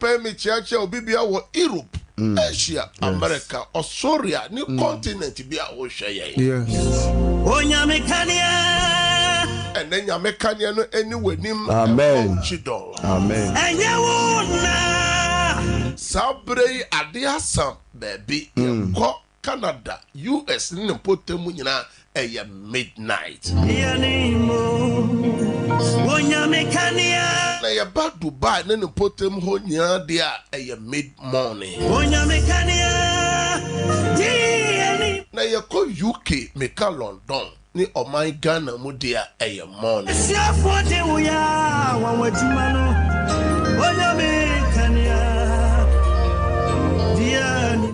pay me church or Bibia or Europe, Asia, America, Australia, new continent be our share. And then your mechanic anyway, Amen. Chido. Amen. Sabre adia sam baby go Canada US ni pote mu nyina eye midnight wonya mekania na ye ba Dubai ni pote mu ho nyina dia eye mid morning wonya mekania na ye ko UK meka London ni oman Ghana mu dia eye morning siafo de wo ya wanwaduma no wonya mekania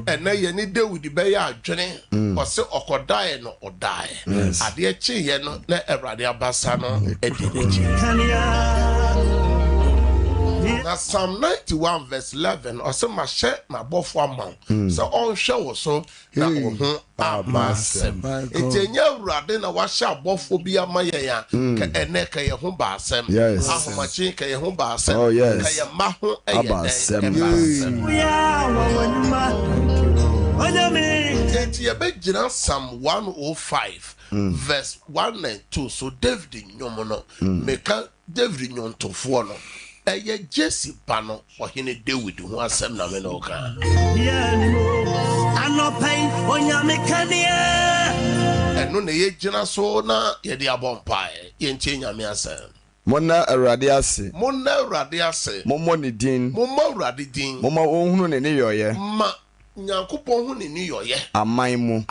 and now you need to with the adwene or say okodae no odae ade echi ye no na Awurade abasa no ediniji na Psalm 91 verse 11 or say mahye na bofo amon so on hwe wo so na wo ho amasem etenya Awurade na wahye abofo bi amaye ya ka ene ka ye ho ba asem ahomachi ka ye ho ba asem ka ye ma ho asem Psalm 105 verse 1 and 2 so David nyomono meka David nyontofo no eye Jesse pano ohene David ho asem na me no ka anopai onya mekania eno ne ye gina so na ye de abompai ye ntie nyame asem Mona Awurade ase mommo ne din mommo Awurade din momma ohunu ne yoye ma Nyankopon hu ne ni yoye aman mu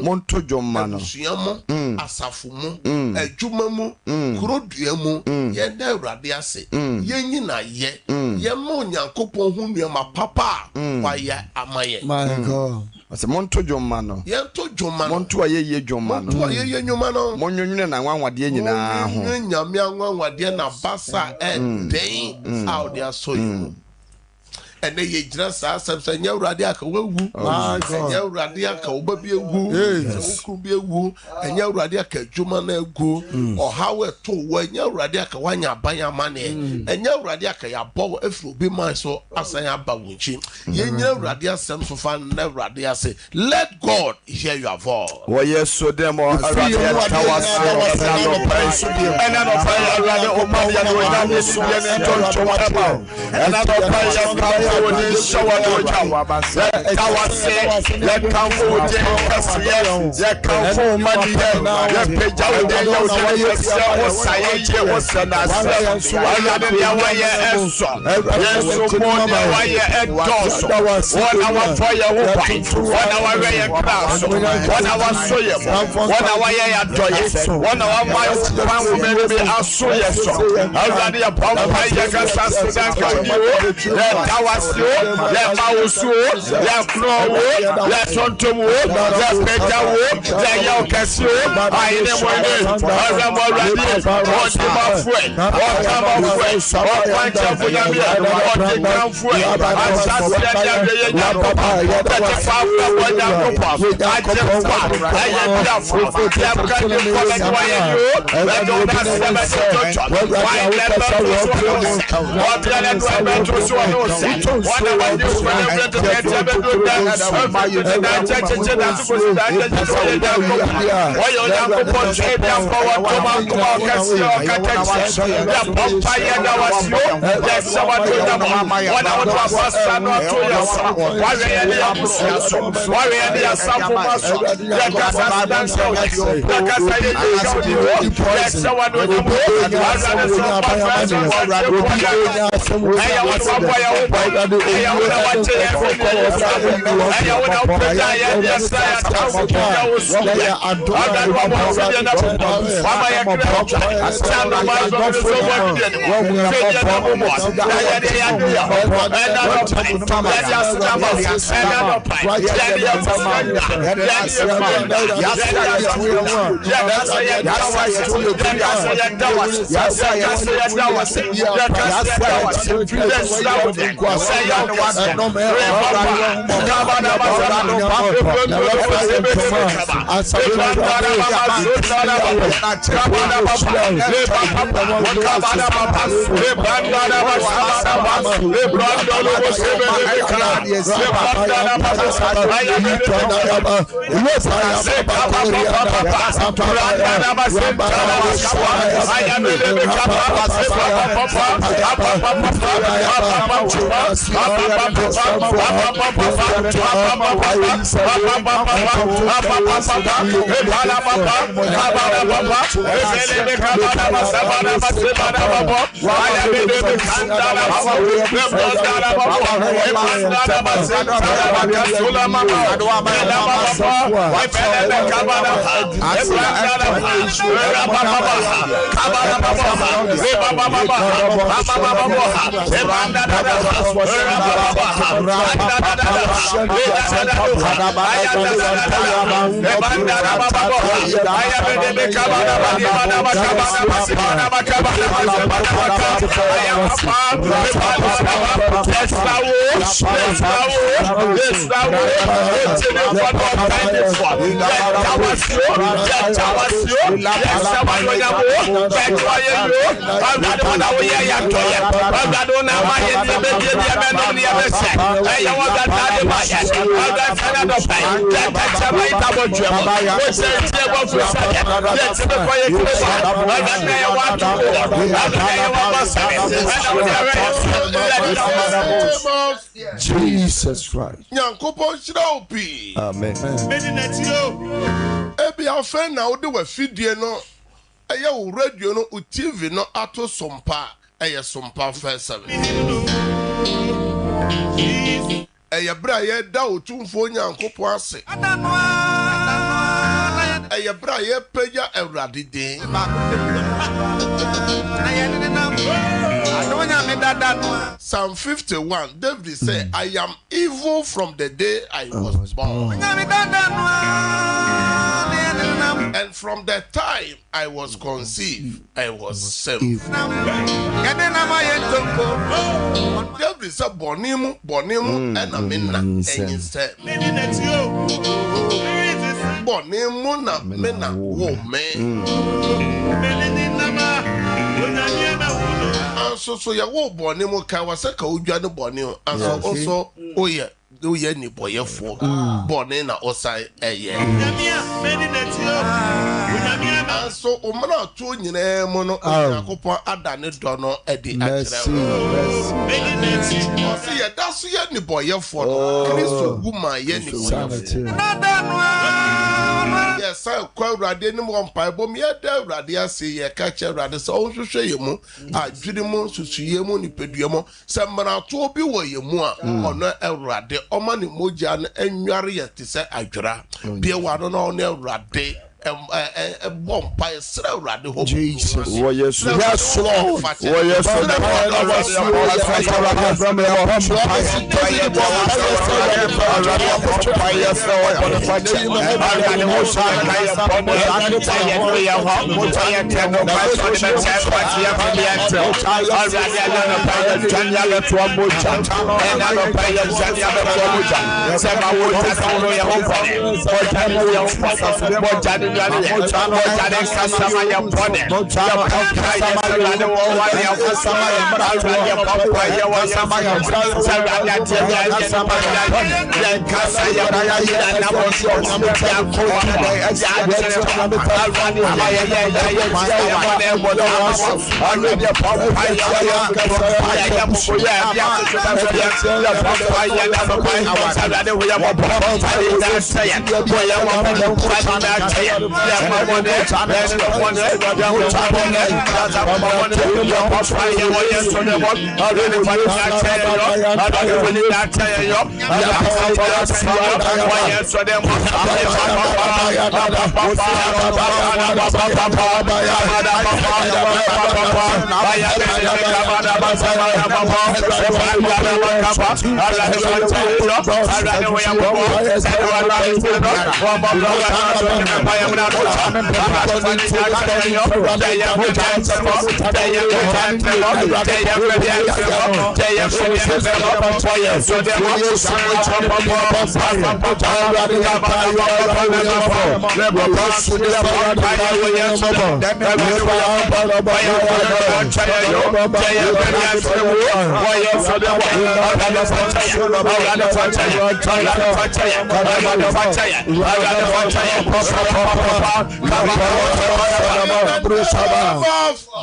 monto dwomma no suamo asafu mu adwuma mu kurodua mu ye na Awurade ase ye nyina ye ye ma Nyankopon hu nneema papa wa ye amaye my God ase monto dwomma no ye to dwomma monto ayeye dwomma no monto ayeye dwomma no monnwene na nwanwade nyina ho nyame anwanwade na basa den out there so you and ye jira sa samsa nya Awurade aka wawu nya Awurade aka obabi ewu oku bi ewu nya Awurade aka dwuma na egu ohawe to wa nya Awurade aka wanya abanya mane nya Awurade aka ya bo afro bi man so asan aba wunchi ye nya Awurade asem so fa na Awurade ase let God hear your voice wo yeso dem Awurade tawase ena no pa Awurade o ma ya no da ne su ye ne tonto aba ena no pa ya let come forward, let come forward, money, let pay down there. Let Mausu, let Crow, let Tontomo, let Petawo, let Yokasio, I never knew. I am already what my friend, what come of friends, what point of Yamia, what they come for. I just said that they are Papa, that the father was Papa. I just thought I am doubtful. They have got the college why you, let don't ask them as a judge. Why let them do what the other driver to show what you celebrate the Jesus Christ. Amen. Ebi afen na wo de wa fidie no eye wo radio no o TV no ato sompa eye sompa first service. Eye bra ye da otumfo Nyankopon ase. Eye bra ye peja Awurade den. Psalm 51, David said, I am evil from the day I was born. And from the time I was conceived, I was saved. David said, Bonimu, and Amina, and he said, Bonimu na mena woman. So ya wo Bonimu ka wasaka udwa no Bonimu. And so also, oh yeah. Do ye ni boye for born na osai eye. And so umra to nyina mu no Yakopon adane do no e di akere. So ye da so ye ni boye for no Kristo guma ye ni boye. Yes, I kwa Awurade ni mo mpa bom ye da Awurade ase ye ka che Awurade so o hwehwe ye mu adwiri mu susuye mu ni pedua mu se mra to obi wo ye mu a ono Awurade Oma ni moja na enware ye te se adwira bie wa no na Awurade bompa esra Awurade ho Jesus wo yesu yes Lord wo yesu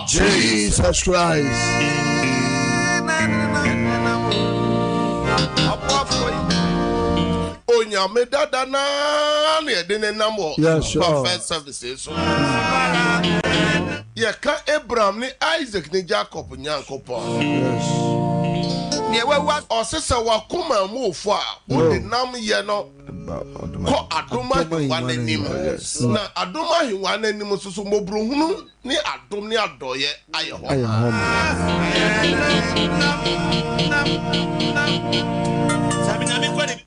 Jesus Christ. Onyame dada na ne de ne nam perfect services. Ye ka Abraham ni Isaac ni Jacob nyankopon. Yes. Ne wa osesa wakoma mu ofo a o de nam ye no ko adoma hiwa nim. Na adoma hiwa nim so mobruhunu ni adom ni adoye aye ho.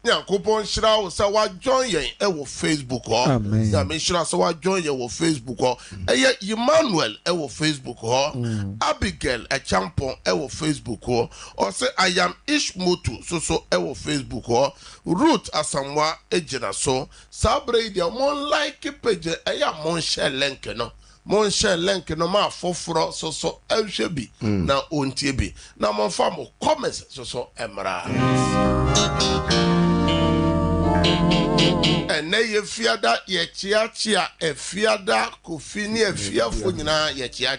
Nyankopon shira wo sa wa join yen e wo Facebook ho. Ya me shira sa wa join yen wo Facebook ho. Eye Emmanuel e wo Facebook ho. Abigail e champon e wo Facebook ho. O say I am Ishmotu so e wo Facebook ho. Ruth Asamwa e jina so. Sabre dia mon like page e ya mon share link no. Mon share link no ma foforo so ehwe bi na ontie bi. Na mon fa mo comments so emra. Ene ye fiada ye chia e fiada kofi ni e fiafo nyina ye chia.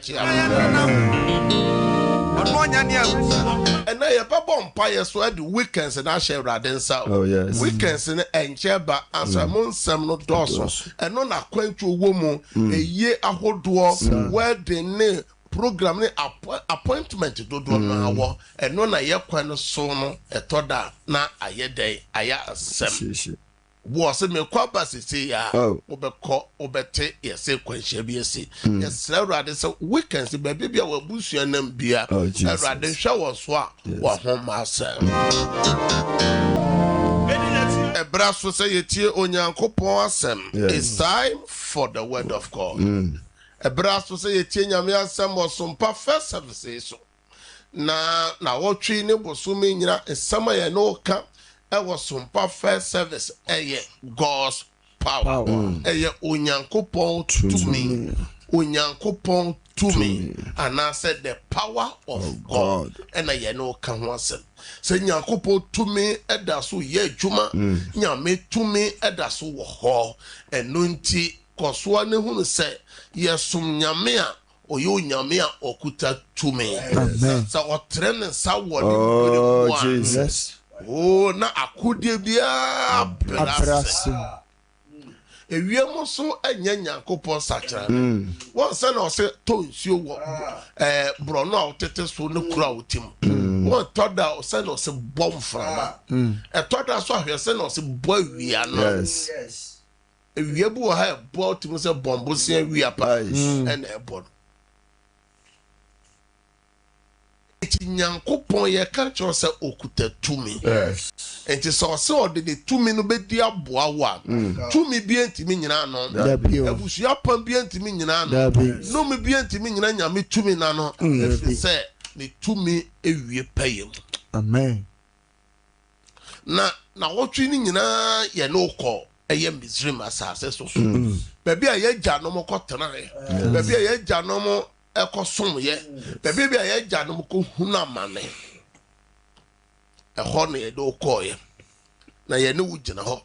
Ene ye babo mpa ye so the weekends na share radensa. Oh yes. Weekends ne enche ba ansa mo nsem no doso. Eno na kwantu wo mu eye ahodo wedding ne program ne appointment do na wo eno na ye kwan so no etoda na ayedai aya asem wo se me kwa basisi ya obekọ obete yese kwanhia bi esi yesra urade se weekends ba bibia wa busua nam bia urade hwa wo so a wo homa asem ebra so se yetie onyankopon asem. It's time for the word of God. Ebra so se yetie nyame asem wo so mpa first service so na wotwi ne bosome nyina esama ye no ka e wo so mpa first service eye God's power. Eye onyankopon to me and I said the power of God and I no can wasem say nyankopon to me eda so ye dwuma nyame to me eda so wo ho eno nti kosoa ne hunu se yesum nyame a oyo nyame a okuta to me sa otrene sa wo ne Jesus na akudie bia brase ewiem so anya nyankopon sakra won se na o se to nsuo wo brono a otete so ne kura otim won toda o se na o se bom frama toda so ahwe se na o se bo awia no yes ewia bu ha bo otim se bombo se awia pa na ebo nyankopon ye ka cho se okuta tumi enti so se o de tumi no bedi aboa wa tumi bi entimi nyina no abusua pan bi entimi nyina no no me bi entimi nyina nyame tumi na no se ne tumi ewie payem amen na wotwi ni nyina ye no ko eye Misrim asase so baby aye gya no mo kotena baby aye gya no mo ekosom ye bebe bia ye gya no ko huna mane ho ne ye do ko ye na ye ne wugina ho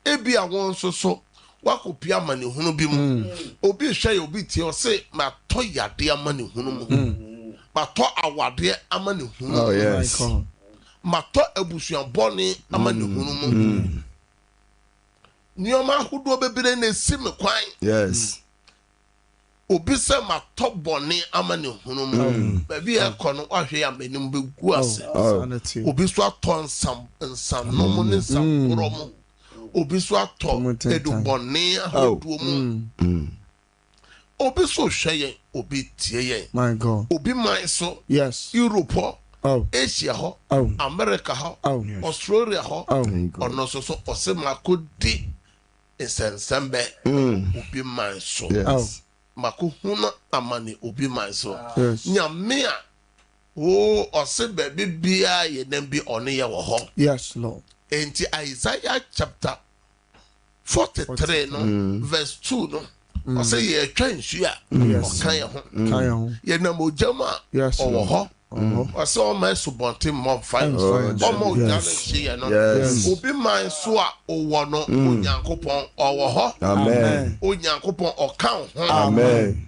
ebi awon so wakopia mane hunu bi mu obi hwe ye obi tie o se ma to yade amane hunu mu ma to awade amane hunu oh yes ma to abusuan bone amane hunu mu nioma hudo bebere na sim kwan yes obi se ma to bone amane hunu mu baby e kono ahwe amanim be gu ase obi so ato nsam no mu ne nsam koro mu obi so ato edu bone ahodo mu obi so hweye obi tie ye my God obi man so yes Europe Asia ho America ho Australia ho ono so osema kodi nsensɛmbɛ obi man so mako huna amane obi man so nyame a ɔse baabi bia yɛ nam bi ɔne yɛ wɔ hɔ. Yes, Lord. Enti Isaiah chapter 43 no verse 2 no ɔse yɛ twa nsu a ɔka yɛ ho yɛ nam ogyam a ɔwɔ hɔ ɔse ɔma asubɔnten mmɔ mfa ɔma ogya no hye yɛ no obi man so a ɔwɔ no onyankopɔn ɔwɔ hɔ onyankopɔn ɔka ho Amen.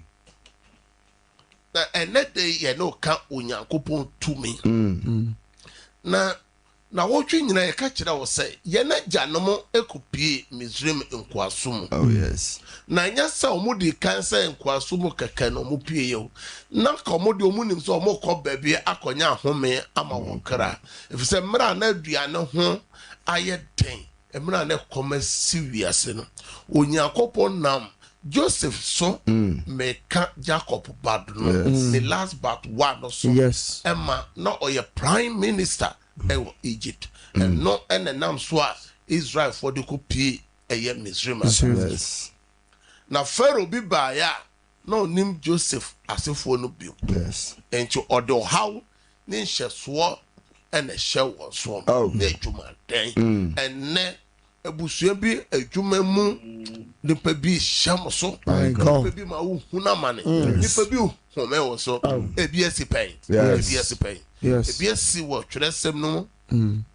na ɛnɛ de yɛ no ka onyankopɔn tumi na wɔtwe nyina yɛka kyerɛ wo sɛ yɛn agyanom ekopie Misraim nkoasom. Na nyɛ sɛ ɔmo de kan sɛ nkoasom kɛkɛ no ɔmo pie yɛ na ka ɔmo de ɔmo nim sɛ ɔmo kɔ baabi akɔnya ahome ama wɔn kra efisɛ mmara na aduane ho ayɛ den mmara na kɔma si wiase no onyankopɔn nam Joseph so meka Jacob bad no the last but one so Emma na ɔyɛ prime minister Egypt and no nam so a Israel for the copy Misraim. Na Pharaoh bi ba ya na onim Joseph asefo no bi enti ɔde how ne nhyeso ɛna hyɛ wɔ so na adwuma den ɛnɛ abusua bi adwuma mu nipa bi hyɛm so nipa bi ma wo huna mane nipa bi home wɔ so ebi asipɛn ebi asi wɔ twerɛsɛm no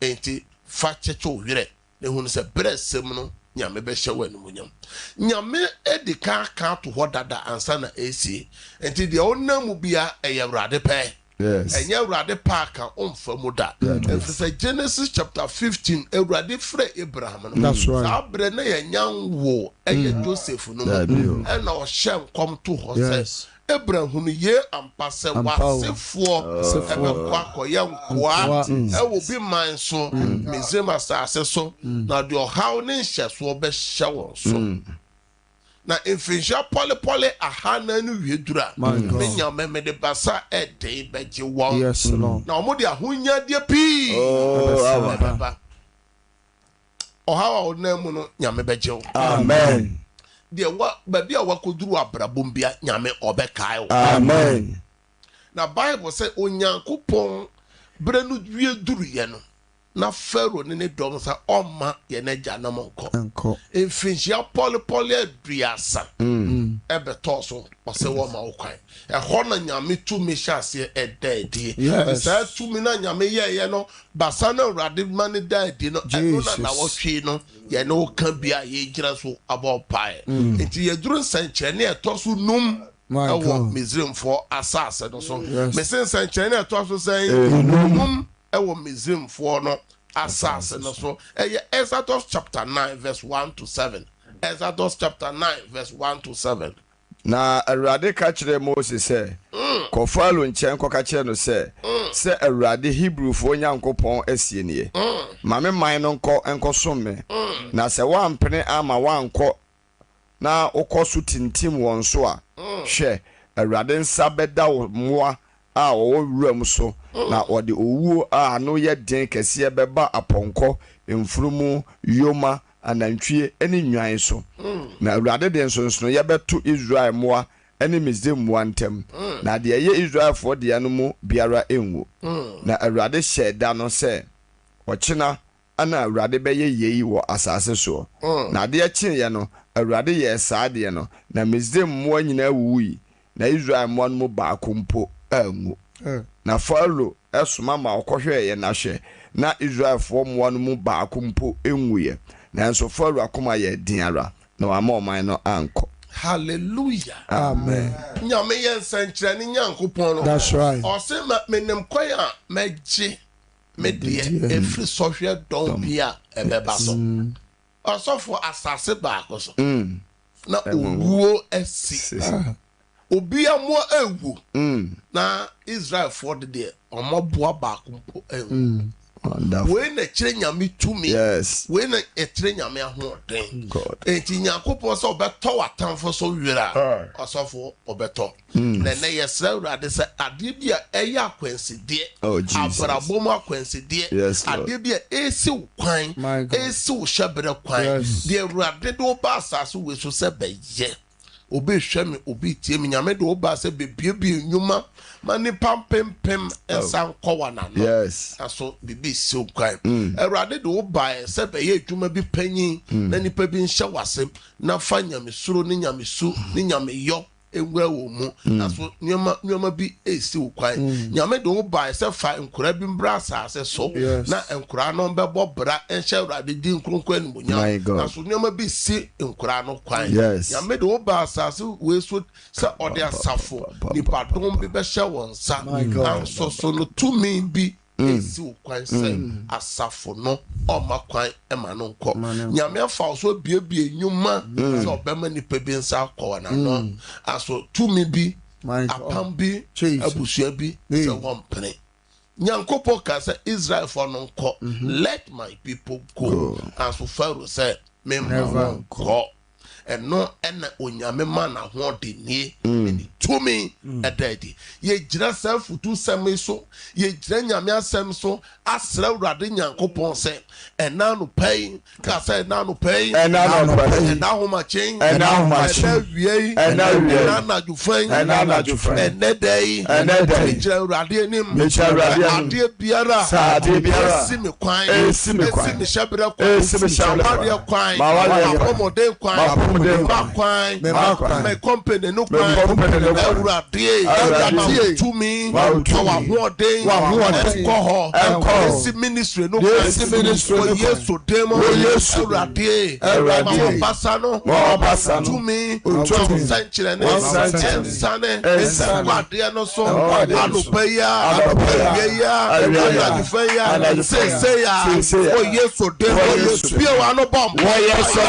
enti fa kyekye owere na hu sɛ brɛsɛm no nyame bɛhyɛ wɔ animuonyam nyame edi ka to hɔ dada ansa na esi enti deɛ ɔnam mu bia ɛyɛ Awurade pɛ ɛnyɛ Awurade paaka ɔmfa mu da ɛfisɛ Genesis chapter 15 Awurade frɛ Abraham no saa brɛ na yɛ nyanwo ɛyɛ Joseph no ɛna ɔhyɛ nkɔm to hɔ sɛ Abraham ye ampa sɛ wasefoɔ ɛbɛkɔ akɔyɛ nkoa ɛwɔ bi man so Misraim asase so na deɛ ɔhaw ne nhyɛsoɔ bɛhyɛ wɔn so na mfinhyia pɔlepɔle ahana no wie dura me nyame me de basa ɛden bɛgye wɔn na ɔmo de ahonyadeɛ pii ɔhaw a ɔnam mu no nyame bɛgye wo Amen. deɛ baabi a wakoduru abrabom bia nyame ɔbɛkae wo Amen. na Bible sɛ onyankopɔn berɛ no wie duru yɛ no na Pharaoh ne dɔm sa ɔma yɛ n'agyanom nkɔ mfinhyia pɔlepɔle aduasa ɛbɛtɔ so ɔsɛ wɔma wo kwan ɛhɔ na nyame tumi hyɛ aseɛ ɛda adie saa tumi na nyame yɛyɛ no basa na Awurade ma ne da adie no ɛno na wɔtwe no yɛne wo ka bia yɛgyina so abɔ pae nti yɛduru nsɛnkyerɛnne ɛtɔ so num ɛwɔ Misraimfoɔ asase no so mese nsɛnkyerɛnne ɛtɔ so sɛn num ɛwɔ Misraimfoɔ no asase no so ɛyɛ Exodus chapter 9 verse 1 to 7 Exodus chapter 9 verse 1 to 7 na Awurade ka kyerɛ Mose sɛ kɔ Farao nkyɛn kɔka kyerɛ no sɛ Awurade Hebrewfoɔ Nyankopɔn asie nie ma me man no nkɔsom me na sɛ wampene ama wankɔ na wokɔ so tintim wɔn so a hwɛ Awurade nsa bɛda wo mmoa a wɔwɔ wuram so na ɔde owuo a no yɛ den kɛseɛ bɛba apɔnkɔ mfurumu yoma anantwie ne nwan so na Awurade de nsonsono yɛbɛto Israel mmoa ne Misraim mmoa ntam na deɛ ɛyɛ Israelfoɔ deɛ no mu biara enwo na Awurade hyɛ da no sɛ ɔkyena ana Awurade bɛyɛ yei wɔ asase so na adeɛ kyeeɛ no Awurade yɛ saa deɛ no na Misraim mmoa nyinaa wuwui na Israel mmoa no mu baako mpo anwo na Farao ɛsoma ma ɔkɔhwɛɛ na hwɛ na Israelfoɔ mmoa no mu baako mpo enwuiɛ nanso Farao akoma yɛ din ara na wama ɔman no ankɔ. Hallelujah. Amen. Nyame yɛ nsɛnkyerɛnne Nyankopɔn no. That's right. Ɔse menim kwan a mɛgye me deɛ ɛfiri sɔhwɛ dɔn bi a ɛbɛba so ɔsɔfo asase baako so na owuo asi obi ammo ewu na Israelfoɔ de deɛ ɔmɔboa baako mpo ewu When a chire nyame tumi. Yes. When a chire nyame ahoden. God. Enti Nyankopon so obeto atamfo so wira. Osofo obeto. Na yesra urade se ade bia eya akwanside. Oh Jesus. Abrabom akwanside. Yes, Lord. Ade bia esi kwan, esi wo hyebre kwan. De urade do ba asase we so se beye. Obi hwemi obi tie mi nyame do ba se bebiebie nyuma mani pampempem ensan kowana no. Yes. Aso bibi si kwan. Erade do ba se beye adwuma bi panyin na nipa bi nhye wasem na fa nyame suro ni nyame su ni nyame yo enwura wo mu. Aso nyoma bi esi kwan. Nyame do ba se fa nkura bi mbra asase so na nkura no bebo bra enhye urade di nkronkwan ni bonya. Aso nyoma bi si nkura no kwan. Nyame do ba asase we so se ode asafo ni padom bi be hye won sa. Anso so no tumi bi esi kwan se asafo no omakwan ema no nko. Nyame afa so biebie nyuma se obema ni pebi nsa akwa no. Aso tumi bi apam bi abusua bi se wompene. Nyankopon ka se Israel for no nko. Let my people go. Aso Pharaoh said me never go. And no ena onyame ma na ho de nie ni tumi edadi ye gira selfutu sem so ye gira nyame asem so asra urade Nyankopon se ena no pay ka se ena no pay ena ho ma chen ena ho ma chen ena na jufan ena dei gira urade nim ade biara si me kwan si me shebre kwan si me shebre kwan akomode kwan my company no kwan urade to me our hoden esi ministry no kwan yeso demo urade basa no to me century ne sane kwade no so alopaya say ya o yeso demo be wa no bomb yeso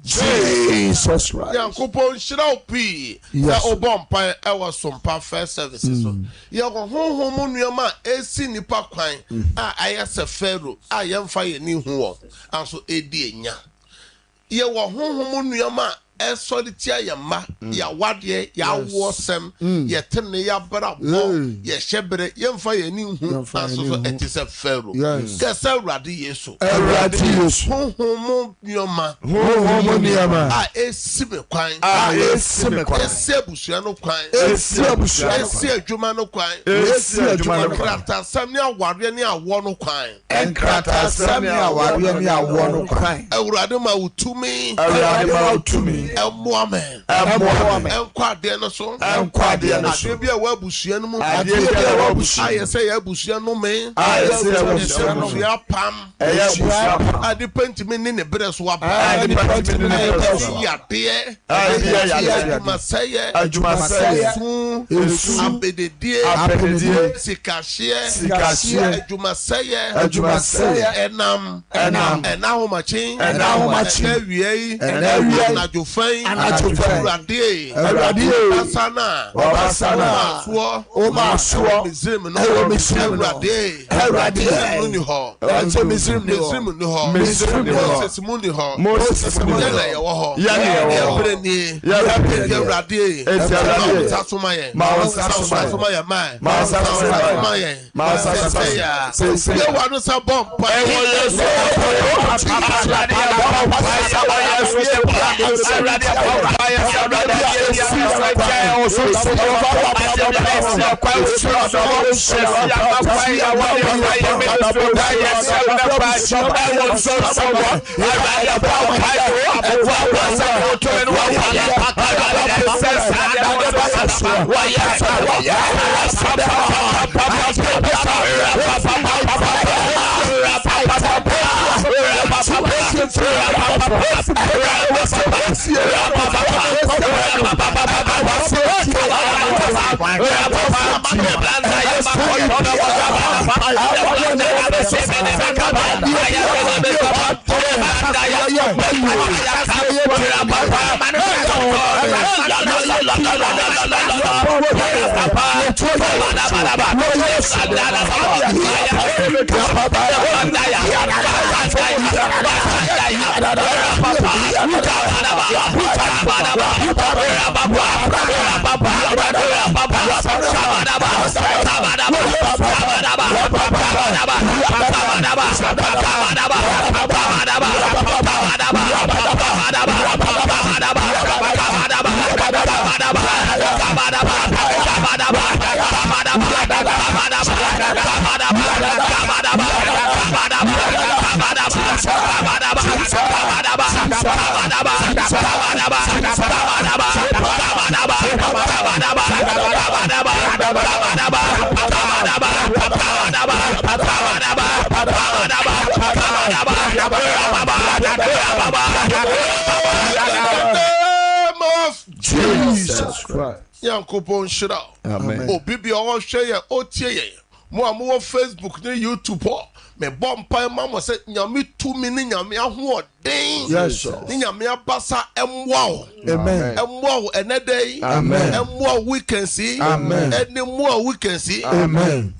Jesus Christ. Yankopon shira pi ya obompa ewa sompa first services so ya honhom nuama esi nipa kwan a ayese Pharaoh ayemfa ye ni hu wo anso edi enya ye wo honhom nuama esolitia ya ma ya wade ya wosem ye tene ya brabo ye hyebere ye mfa ye ni hu aso etise Pharaoh kesa Awurade Yesu honhom nyoma a esibe kwan esi abusua no kwan esi adwuma no kwan esi adwuma no krata sam ne aware ne awo no kwan enkrata sam ne aware ne awo no kwan Awurade ma utumi amen enkwade no so ade bia wa abusua no mu aye say ya abusua no me ya pam ade pentimi ne bere so waba ade pentimi ne adwumaseye esu abededie sikahye adwumaseye enam enahomachin ewiei na jofan Awurade basana omaso mizrim no Awurade ni ho mizrim ni ho Moses yana ye wo ho breni Awurade tasuma wa no sa bomb Yesu Christ. Yankopon shira. Amen. Obibi o hwe otie ye. Mo amu Facebook ni YouTube po. Me bompa mama se nyame tumi ni nyame ahoden. Yes sir. Ni nyame abasa emwa. Amen. Emwa enedey. Amen. Emwa we can see. Amen. Any more we can see. Amen.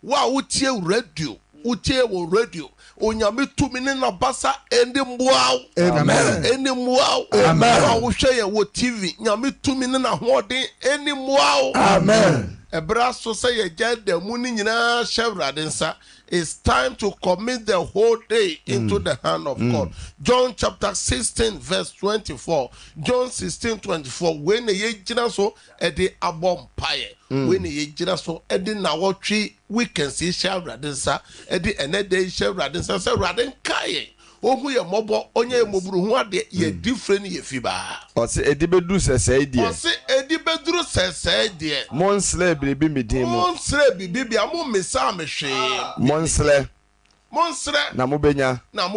Wa utie radio. Utie wo radio. Onyame tumi ni na basa endi mwa. Amen. Endi mwa. Amen. Wa hwe ye wo TV. Nyame tumi ni na ahoden endi mwa. Amen. Ebra so say ye jade mu ni nyina Awurade nsa. It's time to commit the whole day into the hand of God. John chapter 16 verse 24. John 16:24. When ye jina so edi abom paye. When ye jina so edi na wotwi we can see Awurade nsa. Edi enede Awurade nsa se Awurade nkaye. Ohu ye mobo onye ye moburu hu ade ye different ye fiba. Ose edi beduru sese die. Ose edi beduru sese die. Monsle bibi midin mu. Monsle bibi amu mesa mehwe. Monsle na mubenya na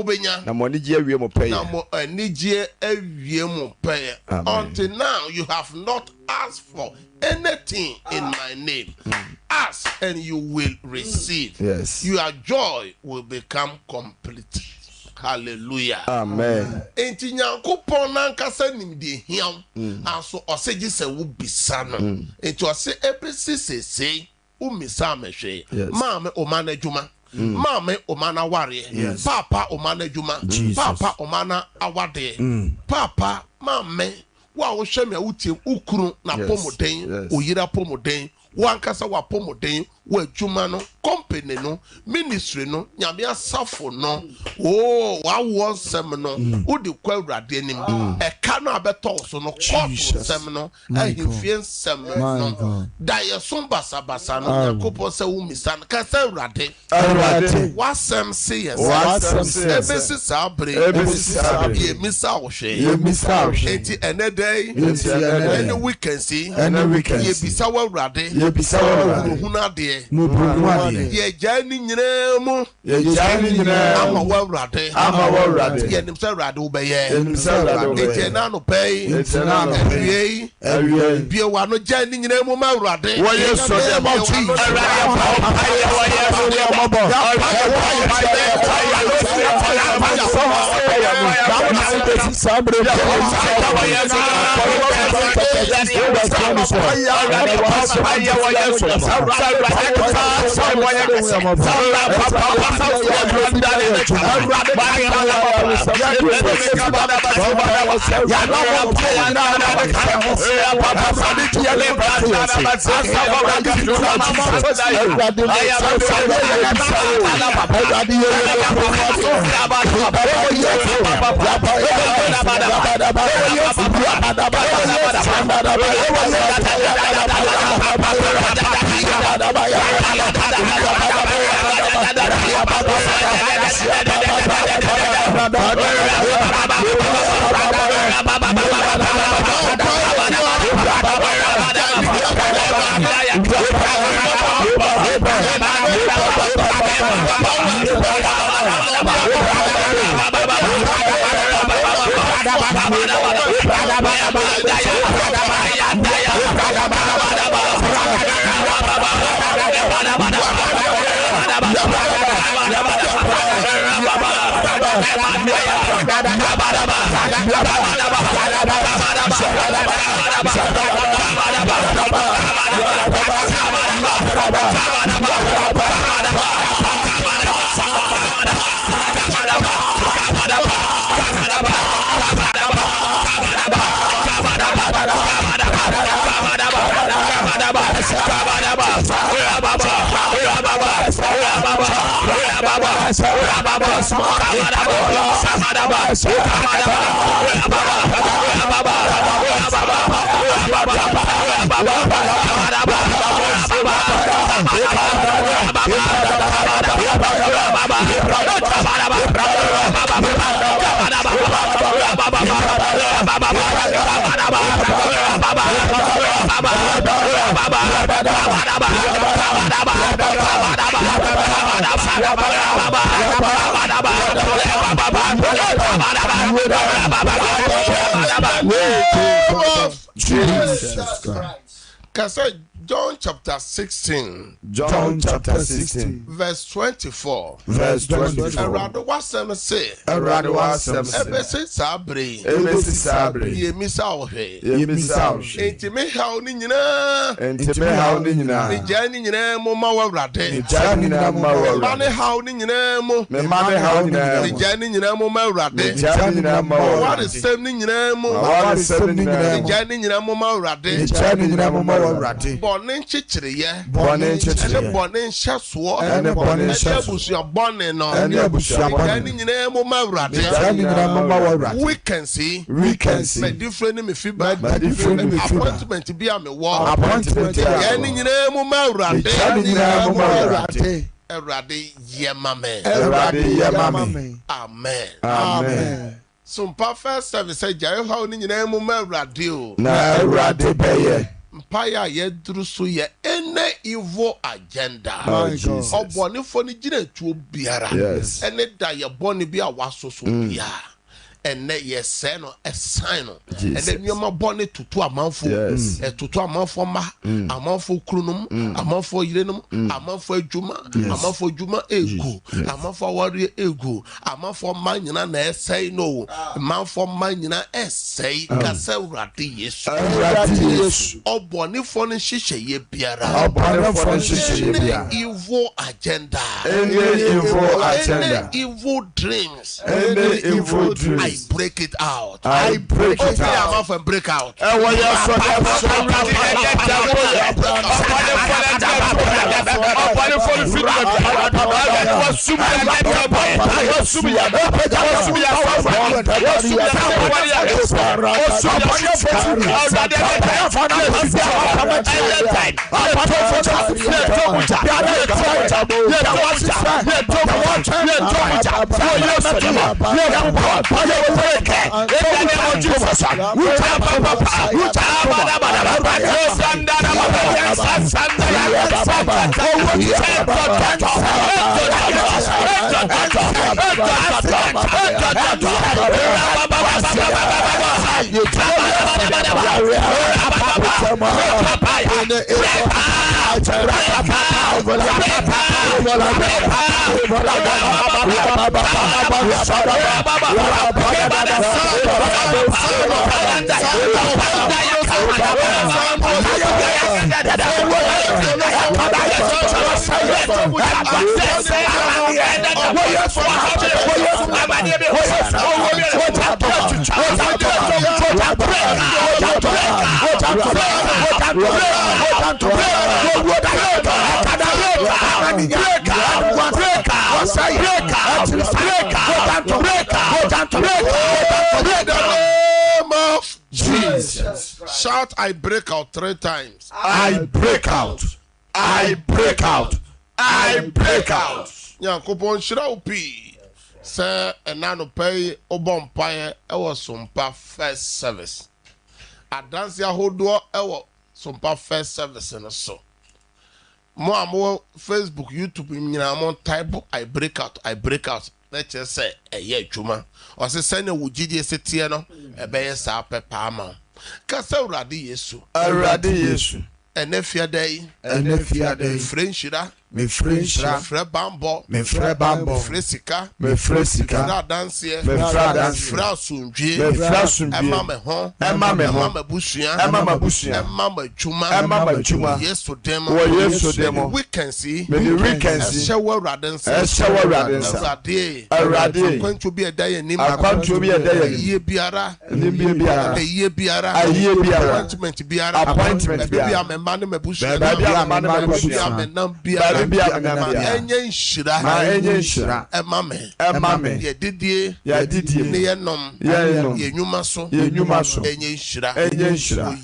mo anigye awie mo peye. Na mo anigye awie mo peye. Until now you have not asked for anything in my name. Ask and you will receive. Yes. Your joy will become complete. Hallelujah. Amen. Enti Nyankopon nankasa nimde hiam aso oseji se wo bisa no. Enti ose ebesi sese umisa mehwe. Maame o manadwuma Mame omana ware. Papa omana juma. Papa omana awade. Papa mame wa wo hwe me wutie ukuru na pomoden oyira pomoden wankasa wa pomoden wa adwuma no company no ministry no nyame asafo no wa wo nsem no udi kwa awurade anim eka no abeto so no court nsem no ahimfie nsem no da yeso basabasa no yakopo se wo misa no ka se awurade wasem se yes ebesi sabre ye misa wo hwe enti enedai any weekend see ye bisa wa awurade ye bisa wa hunade ye jani nyina mu ama wa awurade ye nim se awurade wo be ye enti na no pay awie bia wa no jani nyina mu ma awurade wo ye so de mo tu Jesus Christ. John chapter 16. John chapter 16. Verse 24. Verse 24. Erado wasem say. Erado wasem say. Ebesi sabre. Ebesi sabre. Ye misa ohwe. Ye misa ohwe. Enti me haw ni nyina. Enti me haw ni nyina. Me ja ni nyina mo ma wa wrade. Me ja ni nyina mo ma wa wrade. Me haw ni nyina mo. Me ma me haw ni nyina. Me ja ni nyina mo ma wrade. Me ja ni nyina mo ma wrade. Wa sem ni nyina mo. Wa sem ni nyina. Me ja ni nyina mo ma wrade. Me ja ni nyina mo ma wrade. Bone nchichire ye. Bone nchichire. Ene bone nhyaso. Ene bone nhyaso. Abusua bone no. Ene abusua bone. Ja ni nyina mo ma wrade. Ja ni nyina mo ma wrade. We can see. Me different me feedback. Me different me feedback. Appointment bi am wo. Appointment ja ni nyina mo ma wrade. Ja ni nyina mo ma wrade. Erade yemame. Erade yemame. Amen. Amen. So perfect service say jare how ni nyina mu ma Erade o. Na Erade beye. Mpaya ye duru so ye any evil agenda. Obonifo ni gina tuo biara. Yes. Ene da ye boni bi a waso so biara. and yes, a sign. And then you ma bonnet to two amanfo, to two amanfo ma, amanfo krunum, amanfo yrenum, amanfo juma, amanfo juma ego, amanfo warrior ego, amanfo manina na say no, amanfo manina say, Cassawrati yes, or bonny phone shisha ye biara, evil agenda, any evil dreams, I break it out. I break it out. And break out. Jesus. Shout, I break out 3 times. I break out. I break out. I break out. Yankopon Shiraupi. Sir, and nano pay Obompire, our Sumpa first service. I dance ya hodo, our Sumpa first service, and so. More Facebook, YouTube, in type, I break out, I break out. Let's just say, a year, Juma. Or say, send a Wujidi Setiano, a bear sape palma. Cassawrati Yesu. Aradi Yesu. And if your day, French, me French, Fre Bambo, me Fre Bambo, Fresica, me Fresica, Fra Dancer, me Fra Dance, Fra Sunji, me Fra Sunji, Emma Hon, Emma Bushia, Emma Bushia, Emma Juma, Emma Juma, yes to them, yes to them, we can see, we can see, shower Radens, Aradi, going to be a day and I'm going to be a day, ye biara, a ye biara, a year biara, appointment biara, appointment I'm a man, my bushia, I'm a number, Enye nshira emame ye didie ne ye nom ye nyuma so enye nshira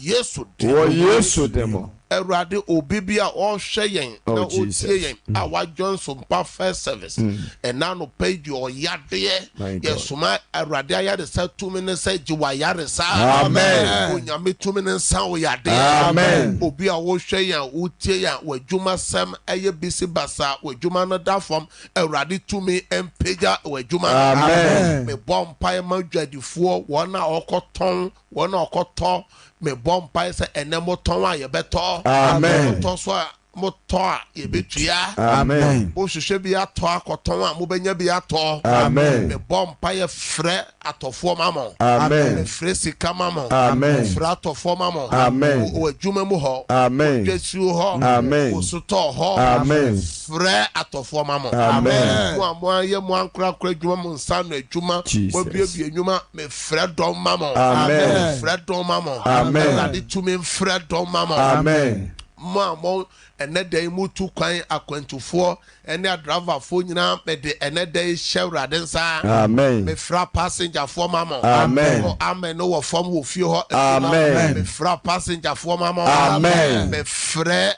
Yesu demo Erade obibia all shayen na otie yen our Johnson pa first service and now no page your yade yesuma erade ayade say 2 minutes say jiwa yare sa amen onyame 2 minutes sa o yade amen obi a wo hweyen otie yan wadwuma sam eye bisi basa wadwuma no da form erade to me empeja wadwuma amen me bom pai ma dwadifo wona okoton wona okoto me bom pai say enemo ton a ye beto amen to so moto a ye betua amen bo hwehwe bi ato akoton a mo benya bi ato amen me bom pai frɛ atofo mamo amen me frɛ sika mamo amen frɛ atofo mamo amen o adwuma mu ho amen jesu ho amen o soto ho amen frɛ atofo mamo amen mo amo ye mo ankra kra adwuma mo nsa no adwuma mo bie adwuma me frɛ dom mamo amen frɛ dom mamo amen na de tumi frɛ dom mamo amen mo enede mu tu kwan akwantufo ene driver fo nyina me de enede shewrade nsa amen me fra passenger fo mamo amen amen no wo fom wo fie ho amen me fra passenger fo mamo amen me fra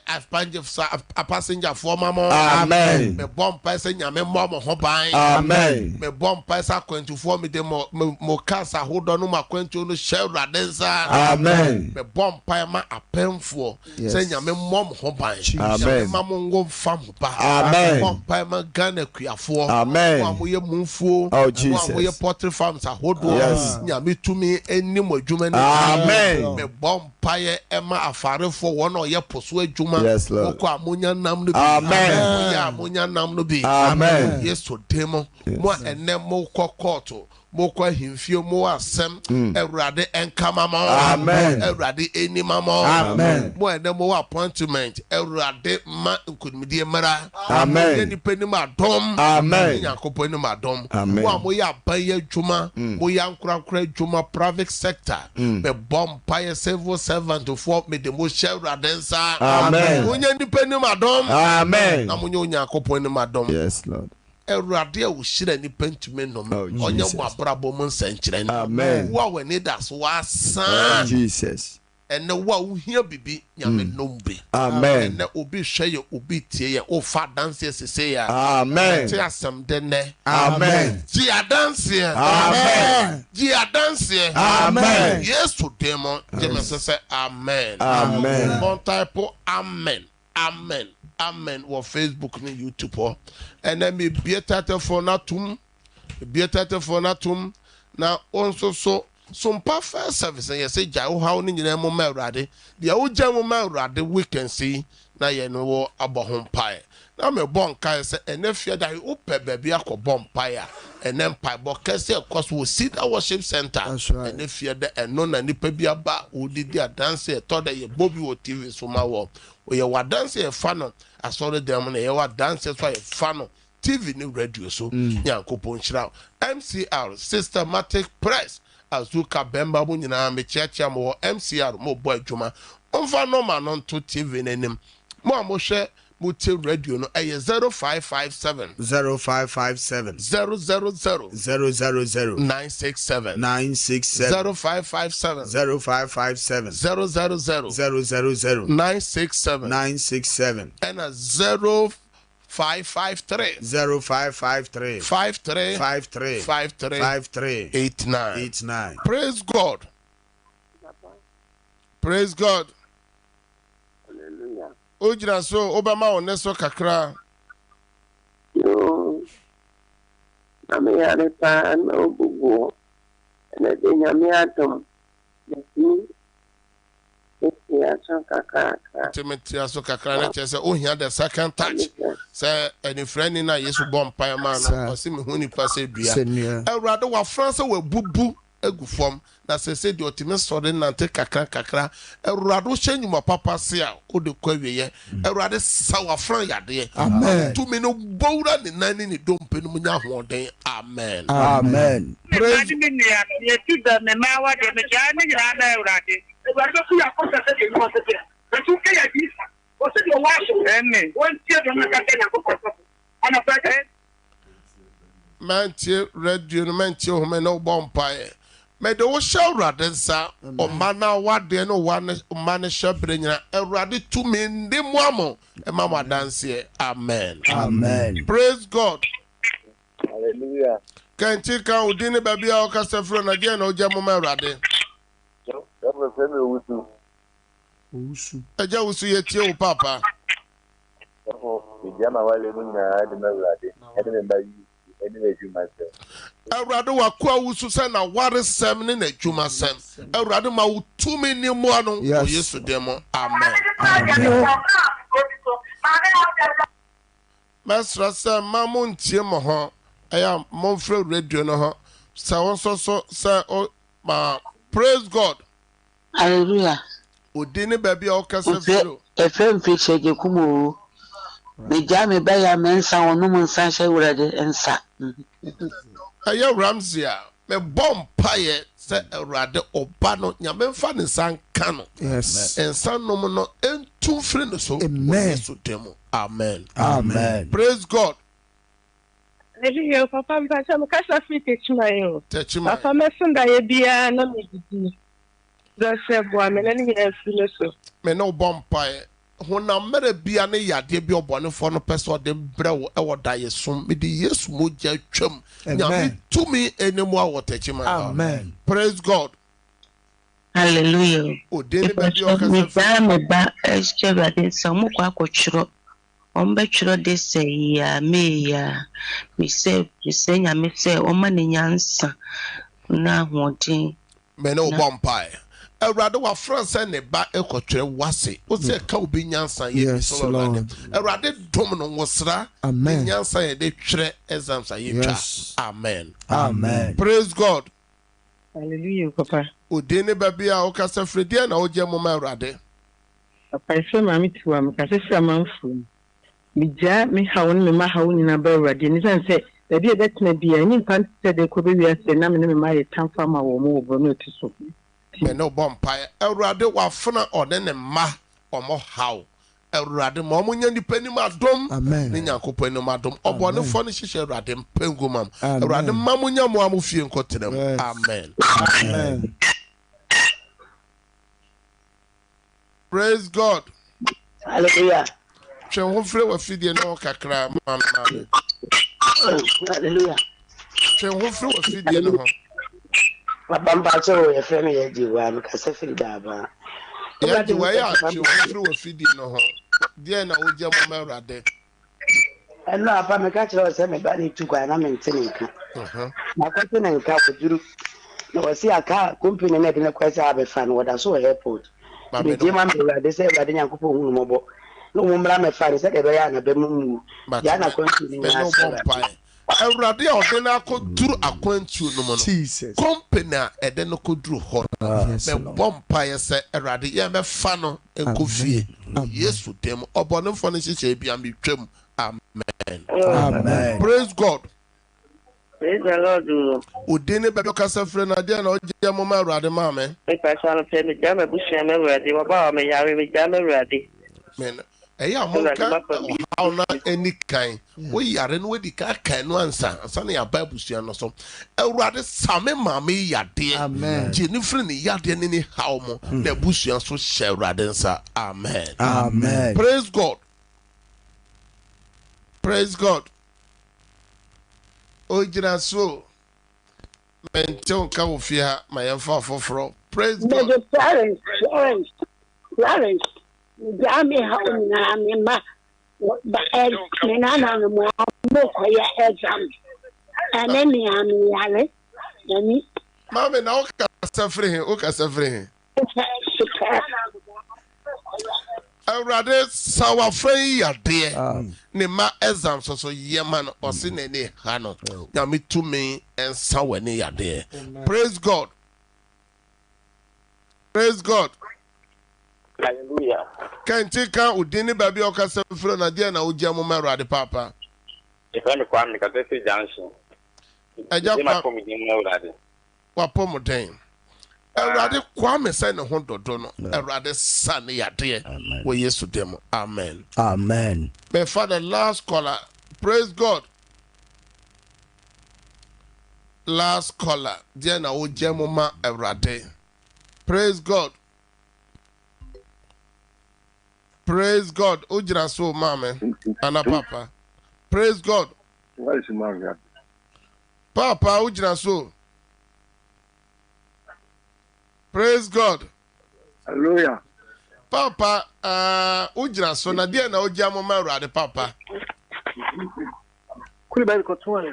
passenger fo mamo amen me bom pese nyame mo ho ban amen me bom pese akwantufo me de mo kasa hodo no makwantu no shewrade nsa amen me bom pa ma apemfo se nyame mo ho ban Amen. Mamungo Famba. Amen. Paima Ghana Kuafo. Amen. Mamuye Munfu. Oh Jesus. Mamuye Pottery Farms. Ahodo. Yes. Nyame tumi eni mo adwuma ni. Amen. Me bompaye ema afarefo won o ye poso adwuma. Yes, Lord. Oko amunya nam no bi. Amen. Ya amunya nam no bi. Amen. Yesu demo. Mo ene mo kokoto. Mokwa himfio mo asem Ewurade enkama mo Amen. Ewurade enima mo Amen. Mo ene mo appointment Ewurade ma nkudimidie mara Amen. Ni penima adom Amen. Yakopo ni adom Amen. Mo ya baye adwuma mo ya nkurankura adwuma private sector be bompa civil servant for me de mo Ewurade nsa Amen. Mo nya ni penima adom Amen. na mo nya Yakopo ni adom. Yes, Lord. Ewurade wo shira ni pentume nom onye mo abrabo mo nsankyerɛ ni Amen. wo we ni das wa san Jesus. ene wo hia bibi nyame nombe Amen. ene obi hweye obi tie ye o fa dance sese ya Amen. ti asem de ne Amen. ji adanse Amen. ji adanse Amen. Yesu demo je me say amen Amen. One type amen amen amen wo Facebook ni YouTube ho ene me bietata for natum na onso so mpa first service yes gya wo hawo ni nyina mo ma Awurade dia wo gya mo ma Awurade weekend see na ye no wo abohom pae na me bon kai se ene fie da wo pe baabi akobom pae a ene mpa bo kase ekos wo sit worship center ene fie da eno na nipa bi aba wo didi dance to da ye bobi wo TV so ma wo ye wa dance e fa no asore dem na ye wa dance so ye fa no TV ni radio so Yankopon Chira MCR systematic press azuka bemba bu nyina me chiachia mo MCR mo boy adwuma onfa no ma no to TV nanim mo amohwe mo te radio no 0557 0557 000 000 967 967 0557 0557 000 000 967 967 and a 0553 0553 53 53 53 53 89 89. Praise God. Praise God. Hallelujah. Ojira so obama oneso kakra. Yo. Nami yare pa na obugo. Ene de nyami atom. Nesi. Esi aso kakra. Timothy aso kakra na chese ohia the second touch. Say any friend na Yesu bom pa man o se me hu ni pa se dua. Ewurade wa France we bubu egu fom na se de otime sore nante kakra Ewurade wo hyenyuma papa se a o de kwa wiye Ewurade sa wa fran yade amen tu me no bowura ni nani ni dompe no nya hoden amen Amen. Praise me tu da me ma wa de me ja me nya na Ewurade Ewurade ku ya ko se de no se de tu ke ya bi o se de wa so amen won tie do me ka ke nya ko ko ana fa ke mantie radio no mantie ho me no bompae me de wo Ewurade nsa o mana wade no wane mane hyebre nyina Ewurade tu me ndi moamo e mama dance amen Amen. praise God. Hallelujah. Kanti ka udini baby a okasa fro na je na oja mo ma Ewurade That's the same Usu. eja usu ye tie wo papa Ijama wale munya de Ewurade. Ede me ba yi. Ede me ju myself. Ewurade wa kwa usu se na ware sem ne na adwuma sem Ewurade ma wo tumi ni mo anu o Yesu demo amen Mesra se mamu ntie mo ho eya mo fre radio no ho se won so se o ma praise God. Hallelujah. Udini baby a okasa fro Efem fiche je kumo. Me ja me ba ya mensa wonu mun san hye Ewurade ensa. Aya Ramsey a me bom paye se Ewurade oba no nyame mfa ne san ka no Yes. ensan no no entu fre no so Amen. Yesu demo amen Amen. praise God. Hallelujah papa mpa cha mkasa fiti chimayo Techima papa mesunda ye bia na me didi Jose bo amena ni afilo so me no bom paye honam mere bia ne yade bi obonefo no peso de brewo e woda yesom me di Yesu moja twam nyame tumi enemu a wo Techima Amen. praise God. Hallelujah. Hallelujah. Odeni baby o Me kasa ba me ba Awurade nsa mo kwa akɔtwerɛ. Ɔmbɛtwerɛ de sɛ ya me ya. Me sɛ nyame sɛ ɔma ne nyansa na ahoɔden. me no bompai Awurade wa France ne ba ekotwere wase o se ka obi nyansa ye so Awurade Awurade dom no wosra Amen. nyansa ye de twere exams ye twa amen Amen. Praise God. Hallelujah, Papa. Odeni baby a o kasa fredi na o je mo ma Awurade Papa, I saw Mammy to him, because I saw my phone. Me ja, me how me ma how in a berry, and then say, the dear that may be any fan said they could be as the name of my town farmer or more notice. me no bompai Awurade wa fana odene ma omo how Awurade ma omo nya nipa ni ma dom Amen. ne nyankopɔ ni ma dom obone fo ne hyehyɛ Awurade mpengu mam Amen. Awurade ma mo nya mo amofie nkotenam Yes. amen Amen. Praise God. Hallelujah. Twen ho frɛ wa fidie no kakra mam. Hallelujah. Twen ho frɛ wa fidie no ho. Papa mpacho ye frɛ me ye jiwa me kasa firi daba. Ya di wa ya twen ho frɛ wa fidie no ho. Die na wo gye mo ma Awurade. Ɛno apa me ka kyerɛ sɛ me ba ne tu kwa na me ntene nka. Na kwate ne nka koduru. Na wasi aka company na de ne kwase abefa no wada so airport. Me je ma me Awurade sɛ Awurade nyankopɔ hunu mɔbɔ. No mo mra me fa ne sɛ de be ya na be mu. Ya na company Me na no bompai. Awurade a ɔde na akɔduru akwantuo no mu no. Jesus. Company a ɛde no kɔduru hɔ. Yes, Me Lord. bompai sɛ Awurade ye me fa no enko fie. Yesu dem ɔbɔnefo no hyehyɛ bia me twam. Amen. Amen. Praise God. Praise the Lord. Odeni bɛbɛ kasa frɛ na die na ɔgye mo ma Awurade ma me. Me pastor pay me jam bushia me ready. Baba me yare me jam ready. Men ɛyɛ a monka ɔhaw na ani kan woyare no wadi ka kan no ansa ne yɛaba abusua no so Awurade same maame yadeɛ Amen. gye ne firi ne yadeɛ ne ne haw mo na abusua so hyɛ Awurade nsa amen. Amen. Praise God. Praise God. O gyina so mente nka wo fie ha ma yɛmfa foforɔ. Praise God. Florence, Jami Hauna, Mima, Nana, Mokoya, Exam, and then Yami, and Maame na wokasa firi he Awurade sawafra yi yadeɛ ne ma exam so yema no ɔse ne ne ha no nyame tumi ensa wani yadeɛ. Praise God. Praise God. Hallelujah. Kanti kan udini baby ɔkasa firi na deɛ na wogya mo ma Awurade papa. If any kwam ka tete junction. Agya Ma kwa ko mi din na Awurade. wapɔ mo den. Awurade kwame sɛ ne ho dodo no Awurade sa ne yadeɛ wɔ Yesu dem. Amen. Amen. My father, last caller. Praise God. Last caller. Dear na o jemoma Awurade. Praise God. Praise God. O jira so mama. Ana papa. Praise God. Why is Maria? Papa o jira so. Praise God. Hallelujah. Papa o jira so na dear na o jemoma Awurade papa. Kulibali ko tuwa.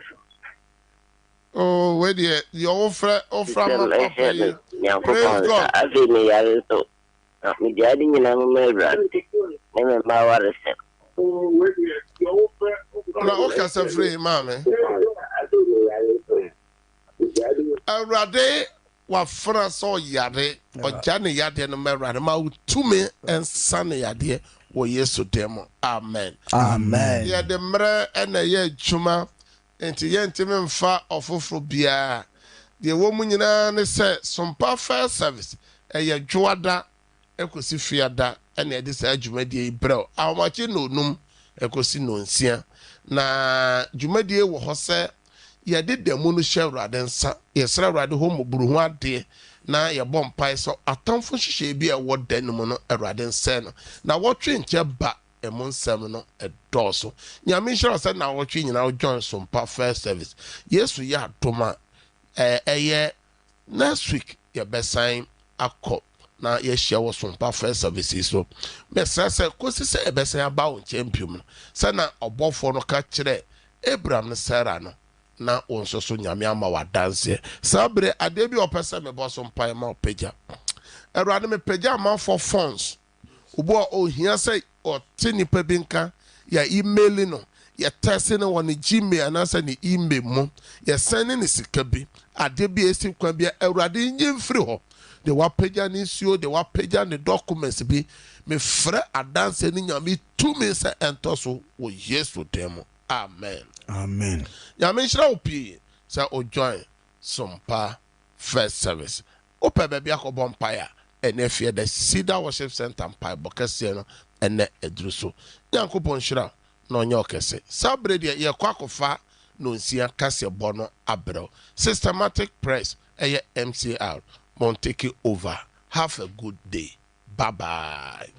Oh, where the your friend from my papa. Praise God. Ave me yare so. Me jadi nyina mo mebra. Me me ma ware se. Na o kasa free mama. Awurade wa fra so yare oja ne yade no mewrade ma utumi ensa ne yade wo Yesu dem. Amen. Amen. Ye de mre ena ye adwuma enti ye ntimi mfa ofoforo bia de wo mu nyina ne se sompa fair service eye dwoada ekosi fiada ena ede sa adwuma de ibrel awmachi no num ekosi no nsia na dwumadie wo ho se ye de demu no hye Awurade nsa ye sra Awurade ho moburu ho ade na ye bom pai so atamfo hyehyɛ bi a wo danum no Awurade nsa no na wotwe nche ba emu nsɛm no ɛdɔɔso nyame hyɛ sɛ na wotwe nyina John Sompa first service Yesu ya adoma ɛyɛ next week ye besan akɔ na yɛhyia wɔ sompa first services so mesrɛ sɛ kosi sɛ ɛbɛsɛn aba wo champion no sɛ na ɔbɔfoɔ no ka kyerɛ Abraham no Sarah no na wɔn nso so nyame ama wadanseɛ saa bere adeɛ bi ɔpɛ sɛ mebɔ so mpae ma ɔpagya Awurade mepagya amanfoɔ phones obo a ohia sɛ ɔte nipa bi nka ya email no ya test no wɔ ne Gmail anasa ne email mu ya send ne sika bi ade bi esi kwa bi Awurade nyi mfiri hɔ de wapagya ne nsuo de wapagya ne documents bi me frɛ adanse ne nyame tumi sɛ ɛntɔ so wɔ Yesu dɛm amen Amen. nyame nhyira wo pii sɛ o join sompa first service opɛ baabi akɔbɔ mpaeɛ ɛnɛ fie the Cedar Worship Center mpae bɔkɛseɛ no ɛnɛ aduru so nyankopɔn nhyira na ɔnyɛ ɔkɛse saa bere deɛ yɛkɔ akɔfa no nsia kaseɛ bɔ no abrɛw systematic press ɛyɛ MCR mon take it over have a good day bye bye